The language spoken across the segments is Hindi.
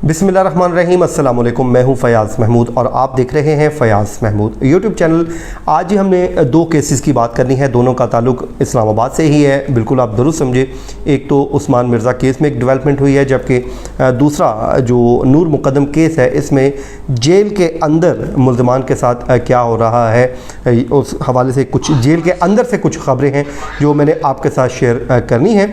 बिस्मिल्लाहिर्रहमानिर्रहीम, अस्सलाम वालेकुम। मैं हूं फ़याज़ महमूद और आप देख रहे हैं फ़याज़ महमूद यूट्यूब चैनल। आज ही हमने दो केसेस की बात करनी है, दोनों का ताल्लुक़ इस्लामाबाद से ही है। बिल्कुल आप दुरुस्त समझे। एक तो उस्मान मिर्ज़ा केस में एक डेवलपमेंट हुई है, जबकि दूसरा जो नूर मुक़द्दम केस है, इसमें जेल के अंदर मुल्ज़मान के साथ क्या हो रहा है, उस हवाले से कुछ जेल के अंदर से कुछ ख़बरें हैं जो मैंने आपके साथ शेयर करनी है।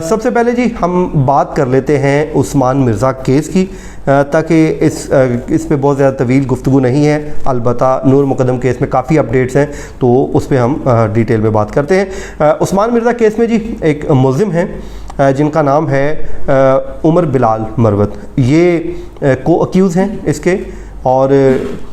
सबसे पहले जी हम बात कर लेते हैं उस्मान मिर्ज़ा केस की, ताकि इस पे बहुत ज़्यादा तवील गुफ्तगू नहीं है। अलबत्ता नूर मुक़द्दम केस में काफ़ी अपडेट्स हैं, तो उस पर हम डिटेल में बात करते हैं। उस्मान मिर्ज़ा केस में जी एक मुल्ज़िम हैं जिनका नाम है उमर बिलाल मरवत। ये को अक्यूज़ हैं इसके, और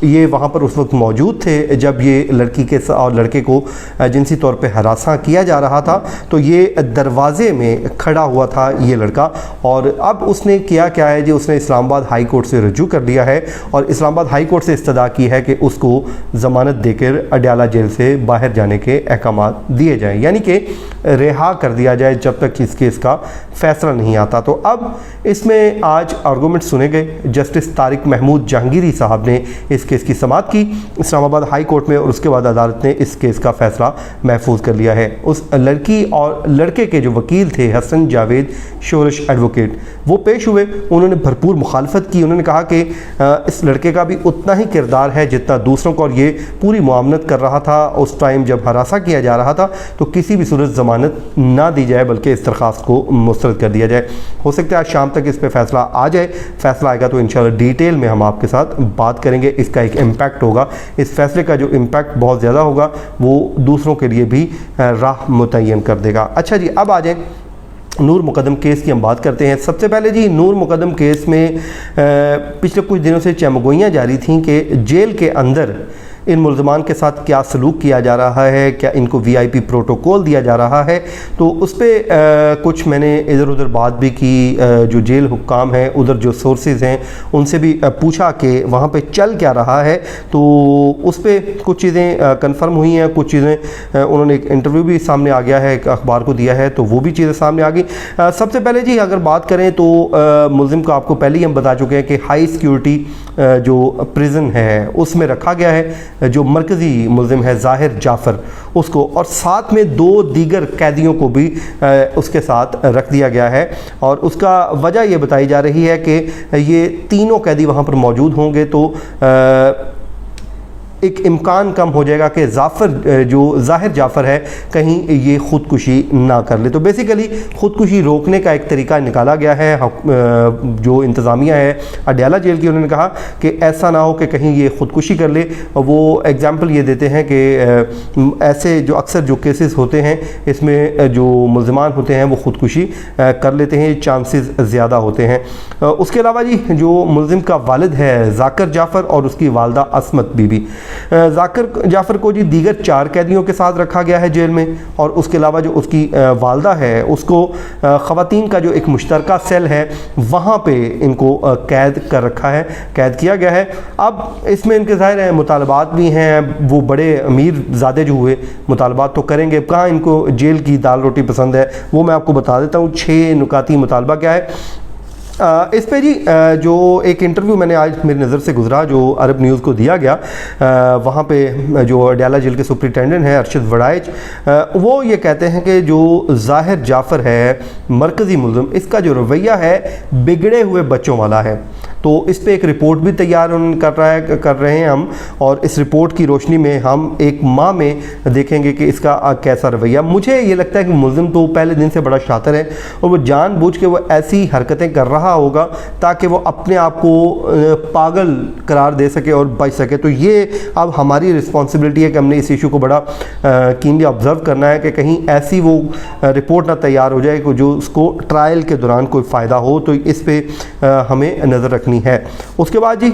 ये वहाँ पर उस वक्त मौजूद थे जब ये लड़की के और लड़के को जिनसी तौर पे हरासा किया जा रहा था। तो ये दरवाज़े में खड़ा हुआ था ये लड़का, और अब उसने किया क्या है जी, उसने इस्लामाबाद हाई कोर्ट से रजू कर लिया है और इस्लामाबाद हाई कोर्ट से इस्तदा की है कि उसको ज़मानत देकर अडयाला जेल से बाहर जाने के अहकाम दिए जाएँ, यानी कि रिहा कर दिया जाए जब तक इस केस का फ़ैसला नहीं आता। तो अब इसमें आज आर्गूमेंट सुने गए। जस्टिस तारिक महमूद जहांगीरी साहब ने इस केस की समाअत की इस्लामाबाद हाई कोर्ट में, और उसके बाद अदालत ने इस केस का फैसला महफूज कर लिया है। उस लड़की और लड़के के जो वकील थे हसन जावेद शोरश एडवोकेट, वो पेश हुए। उन्होंने भरपूर मुखालफत की। उन्होंने कहा कि इस लड़के का भी उतना ही किरदार है जितना दूसरों को, और ये पूरी मुआवनत कर रहा था उस टाइम जब हरासा किया जा रहा था। तो किसी भी सूरत ज़मानत ना दी जाए, बल्कि इस दरख्वास्त को मुस्तरद कर दिया जाए। हो सकता है आज शाम तक इस पर फैसला आ जाए। फैसला आएगा तो इंशाल्लाह डिटेल में हम आपके साथ बात करेंगे। इसका एक इम्पैक्ट होगा, इस फैसले का जो इम्पैक्ट बहुत ज़्यादा होगा वो दूसरों के लिए भी राह मुतय्यन कर देगा। अच्छा जी, अब आ जाए नूर मुक़द्दम केस की हम बात करते हैं। सबसे पहले जी नूर मुक़द्दम केस में पिछले कुछ दिनों से चमगोइयाँ जारी थीं कि जेल के अंदर इन मुल्ज़मान के साथ क्या सलूक किया जा रहा है, क्या इनको VIP प्रोटोकॉल दिया जा रहा है। तो उस पर कुछ मैंने इधर उधर बात भी की। जो जेल हुक्काम हैं, उधर जो सोर्सेज हैं, उनसे भी पूछा कि वहाँ पे चल क्या रहा है। तो उस पर कुछ चीज़ें कंफर्म हुई हैं, कुछ चीज़ें उन्होंने एक इंटरव्यू भी सामने आ गया है, एक अखबार को दिया है, तो वो भी चीज़ें सामने आ गई। सबसे पहले जी अगर बात करें तो मुल्ज़िम को आपको पहले ही हम बता चुके हैं कि हाई सिक्योरिटी जो प्रिजन है उसमें रखा गया है। जो मरकज़ी मुल्ज़िम है ज़ाहिर जाफ़र, उसको और साथ में 2 दीगर कैदियों को भी उसके साथ रख दिया गया है। और उसका वजह ये बताई जा रही है कि ये तीनों कैदी वहाँ पर मौजूद होंगे, तो एक इम्कान कम हो जाएगा कि जाफ़र जो ज़ाहिर जाफ़र है कहीं ये ख़ुदकुशी ना कर ले। तो बेसिकली ख़ुदकुशी रोकने का एक तरीका निकाला गया है। जो इंतज़ामिया है अडयाला जेल की, उन्होंने कहा कि ऐसा ना हो कि कहीं ये ख़ुदकुशी कर ले। वो एग्ज़ाम्पल ये देते हैं कि ऐसे जो अक्सर जो केसेस होते हैं इसमें जो मुल्ज़मान होते हैं वो ख़ुदकुशी कर लेते हैं, चांसेस ज़्यादा होते हैं। उसके अलावा जी जो मुल्ज़िम का वालिद है ज़ाकर जाफ़र और उसकी वालदा असमत बीबी, ज़ाकर जाफ़र को जी दीगर 4 कैदियों के साथ रखा गया है जेल में, और उसके अलावा जो उसकी वालदा है उसको ख़वातीन का जो एक मुश्तरका सेल है वहाँ पे इनको कैद कर रखा है, कैद किया गया है। अब इसमें इनके ज़ाहिर है मुतालबात भी हैं। वो बड़े अमीर ज़्यादा जो हुए मुतालबात तो करेंगे, कहाँ इनको जेल की दाल रोटी पसंद है वो मैं आपको बता देता हूँ। 6 नुकाती मुतालबा क्या है इस पे जी। जो एक इंटरव्यू मैंने आज मेरी नज़र से गुजरा जो अरब न्यूज़ को दिया गया, वहाँ पे जो अडयाला जेल के सुपरिटेंडेंट हैं अरशद वड़ाइच, वो ये कहते हैं कि जो ज़ाहिर जाफ़र है मरकज़ी मुल्ज़िम, इसका जो रवैया है बिगड़े हुए बच्चों वाला है। तो इस पे एक रिपोर्ट भी तैयार कर रहे हैं हम, और इस रिपोर्ट की रोशनी में हम एक माह में देखेंगे कि इसका कैसा रवैया। मुझे ये लगता है कि मुल्ज़िम तो पहले दिन से बड़ा शातिर है, और वो जानबूझ के वो ऐसी हरकतें कर रहा होगा ताकि वो अपने आप को पागल करार दे सके और बच सके। तो ये अब हमारी रिस्पॉन्सिबिलिटी है कि हमने इस इशू को बड़ा कीनली ऑब्ज़र्व करना है कि कहीं ऐसी वो रिपोर्ट ना तैयार हो जाए जो उसको ट्रायल के दौरान कोई फ़ायदा हो। तो इस पर हमें नज़र रखनी है। उसके बाद जी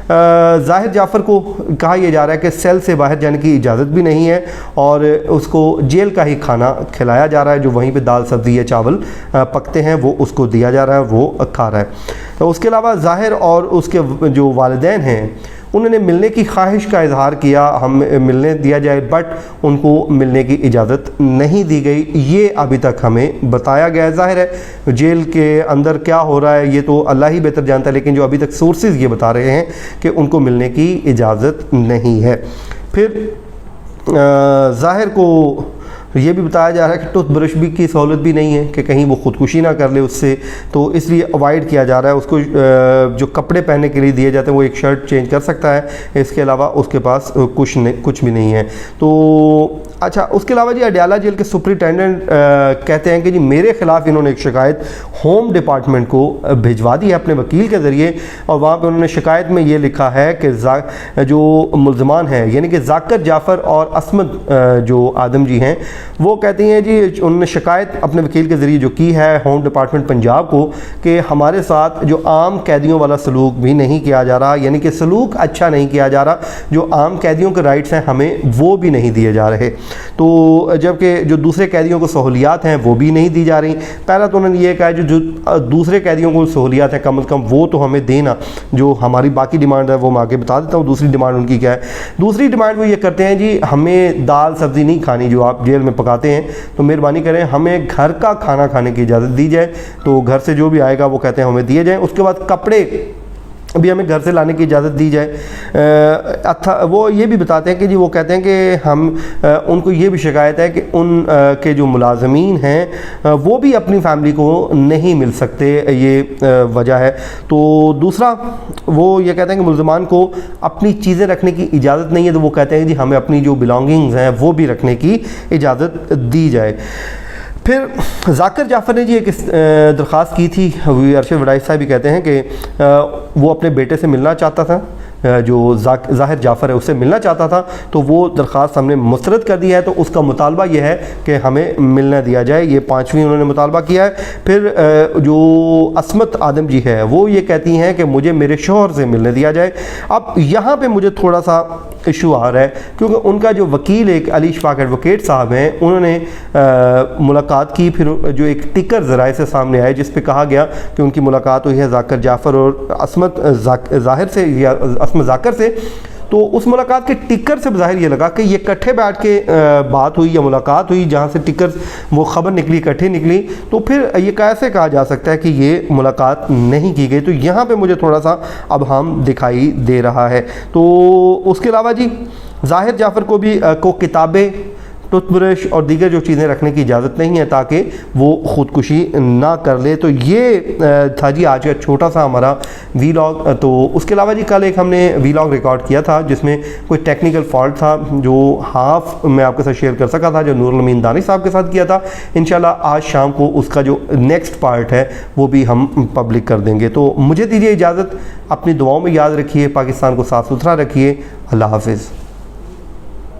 ज़ाहिर जाफ़र को कहा यह जा रहा है कि सेल से बाहर जाने की इजाज़त भी नहीं है, और उसको जेल का ही खाना खिलाया जा रहा है। जो वहीं पे दाल सब्ज़ी या चावल पकते हैं वो उसको दिया जा रहा है, वो खा रहा है। तो उसके अलावा ज़ाहिर और उसके जो वालिदैन हैं उन्होंने मिलने की ख्वाहिश का इजहार किया, हम मिलने दिया जाए, बट उनको मिलने की इजाज़त नहीं दी गई। ये अभी तक हमें बताया गया है। ज़ाहिर है जेल के अंदर क्या हो रहा है ये तो अल्लाह ही बेहतर जानता है, लेकिन जो अभी तक सोर्सेज ये बता रहे हैं कि उनको मिलने की इजाज़त नहीं है। फिर ज़ाहिर को ये भी बताया जा रहा है कि टूथब्रश भी की सहूलत भी नहीं है कि कहीं वो ख़ुदकुशी ना कर ले उससे, तो इसलिए अवॉइड किया जा रहा है। उसको जो कपड़े पहनने के लिए दिए जाते हैं वो एक शर्ट चेंज कर सकता है, इसके अलावा उसके पास कुछ भी नहीं है। तो अच्छा, उसके अलावा जी अडयाला जेल के सुपरिटेंडेंट कहते हैं कि जी मेरे ख़िलाफ़ इन्होंने एक शिकायत होम डिपार्टमेंट को भिजवा दी है अपने वकील के ज़रिए, और वहाँ पे उन्होंने शिकायत में ये लिखा है कि जो मुल्ज़मान हैं यानी कि जाकर जाफ़र और असमत जो आदम जी हैं, वो कहती हैं जी उन्होंने शिकायत अपने वकील के ज़रिए जो की है होम डिपार्टमेंट पंजाब को कि हमारे साथ जो आम कैदियों वाला सलूक भी नहीं किया जा रहा, यानी कि सलूक अच्छा नहीं किया जा रहा, जो आम कैदियों के राइट्स हैं हमें वो भी नहीं दिए जा रहे। तो जबकि जो दूसरे कैदियों को सहूलियात हैं वो भी नहीं दी जा रही। पहला तो उन्होंने ये कहा जो दूसरे कैदियों को सहूलियात हैं कम अज़ कम वो तो हमें देना, जो हमारी बाकी डिमांड है वो मैं आगे बता देता हूँ। दूसरी डिमांड उनकी क्या है? दूसरी डिमांड वो ये करते हैं जी हमें दाल सब्ज़ी नहीं खानी जो आप जेल में पकाते हैं, तो मेहरबानी करें हमें घर का खाना खाने की इजाज़त दी जाए। तो घर से जो भी आएगा वो कहते हैं हमें दिए जाएँ। उसके बाद कपड़े भी हमें घर से लाने की इजाज़त दी जाए। वो ये भी बताते हैं कि जी वो कहते हैं कि हम उनको ये भी शिकायत है कि उन के जो मुलाजमीन हैं वो भी अपनी फैमिली को नहीं मिल सकते, ये वजह है। तो दूसरा वो ये कहते हैं कि मुल्ज़मान को अपनी चीज़ें रखने की इजाज़त नहीं है, तो वो कहते हैं कि जी हमें अपनी जो बिलोंगिंग्स हैं वो भी रखने की इजाज़त दी जाए। फिर जाकिर जाफ़र ने जी एक दरख्वास्त की थी, अरशद वडाइच साहब भी कहते हैं कि वो अपने बेटे से मिलना चाहता था, जो ज़ाहिर जाफ़र है उससे मिलना चाहता था, तो वो दरख्वास्त हमने मुस्तरद कर दी है। तो उसका मुतालबा यह है कि हमें मिलना दिया जाए, ये 5वीं उन्होंने मुतालबा किया है। फिर जो असमत आदम जी है वो ये कहती हैं कि मुझे मेरे शोहर से मिलने दिया जाए। अब यहाँ पे मुझे थोड़ा सा इशू आ रहा है क्योंकि उनका जो वकील एक अली इशफाक एडवोकेट साहब हैं, उन्होंने मुलाकात की, फिर जो एक टिकर ज़राए से सामने आए जिस पे कहा गया कि उनकी मुलाकात हुई है जाकिर जाफ़र और असमत ज़ाहिर से या असमत जाकिर से। तो उस मुलाकात के टिकर से ज़ाहिर ये लगा कि ये इकट्ठे बैठ के बात हुई या मुलाकात हुई, जहाँ से टिकर वो ख़बर निकली इकट्ठे निकली, तो फिर ये कैसे कहा जा सकता है कि ये मुलाकात नहीं की गई? तो यहाँ पे मुझे थोड़ा सा अबहम दिखाई दे रहा है। तो उसके अलावा जी ज़ाहिर जाफ़र को भी को किताबें, टूथब्रश और दीगर जो चीज़ें रखने की इजाज़त नहीं है ताकि वो ख़ुदकुशी ना कर ले। तो ये था जी आज का छोटा सा हमारा वीलॉग। तो उसके अलावा जी कल एक हमने वीलॉग रिकॉर्ड किया था जिसमें कोई टेक्निकल फॉल्ट था जो हाफ मैं आपके साथ शेयर कर सका था, जो नूरुल अमीन दानिश साहब के साथ किया था। इंशाल्लाह आज शाम को उसका जो नेक्स्ट पार्ट है वो भी हम पब्लिक कर देंगे। तो मुझे दीजिए इजाज़त, अपनी दुआओं में याद रखिए, पाकिस्तान को साफ़ सुथरा रखिए। अल्लाह हाफिज़।